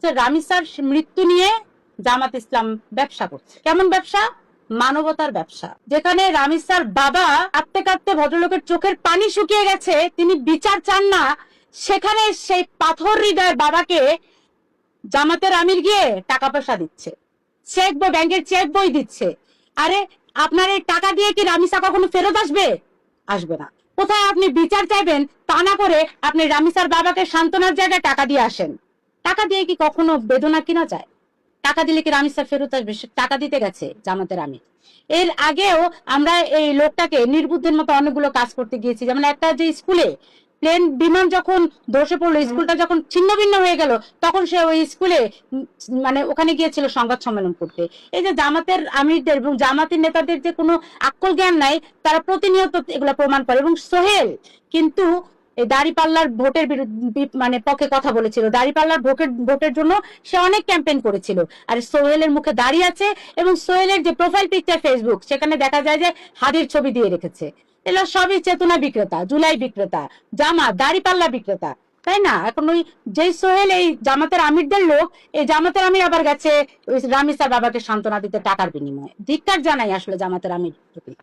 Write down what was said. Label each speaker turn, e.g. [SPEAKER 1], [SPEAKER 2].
[SPEAKER 1] রামিসার মৃত্যু নিয়ে জামাত ইসলাম ব্যবসা করছে। কেমন ব্যবসা? মানবতার ব্যবসা। যেখানে রামিসার বাবা কাঁদতে কাঁদতে ভদ্রলোকের চোখের পানি শুকিয়ে গেছে, তিনি বিচার চান না, সেখানে সেই পাথর হৃদয় বাবাকে জামাতের আমির গিয়ে টাকা পয়সা দিচ্ছে, চেক বই, ব্যাংকের চেক বই দিচ্ছে। আরে আপনার এই টাকা দিয়ে কি রামিসা কখনো ফেরত আসবে? আসবে না। কোথায় আপনি বিচার চাইবেন তা না করে আপনি রামিসার বাবাকে সান্ত্বনার জায়গায় টাকা দিয়ে আসেন। টাকা দিয়ে কি কখনো বেদনা কিনা যায়? টাকা দিলে কি রামিসার ফেরত আসবে? টাকা দিতে গেছে জামাতের আমির। এর আগেও আমরা এই লোকটাকে নির্বুদ্ধের মতো অনেকগুলো কাজ করতে গিয়েছি। যেমন একটা যে স্কুলে প্লেন বিমান যখন ধসে পড়লো, স্কুলটা যখন ছিন্ন ভিন্ন হয়ে গেল, তখন সে ওই স্কুলে মানে ওখানে গিয়েছিল সংবাদ সম্মেলন করতে। এই যে জামাতের আমিরদের এবং জামাতের নেতাদের যে কোনো আক্কল জ্ঞান নাই, তারা প্রতিনিয়ত এগুলো প্রমাণ করে। এবং সোহেল কিন্তু দাড়িপাল্লার ভোটের মানে পক্ষে কথা বলেছিল, দাড়িপাল্লার ভোটের জন্য সে অনেক ক্যাম্পেইন করেছিল। আর সোহেলের মুখে দাড়ি আছে এবং সোহেলের যে প্রোফাইল পিকচার ফেসবুক, সেখানে দেখা যায় যে হাদির ছবি দিয়ে রেখেছে। এগুলো সবই চেতনা বিক্রেতা, জুলাই বিক্রেতা, জামাত দাড়িপাল্লা বিক্রেতা, তাই না? এখন ওই যে সোহেল এই জামাতের আমিরদের লোক, এই জামাতের আমির আবার গেছে রামিসার বাবাকে সান্ত্বনা দিতে টাকার বিনিময়ে। ধিক্কার জানাই আসলে জামাতের আমির প্রতি।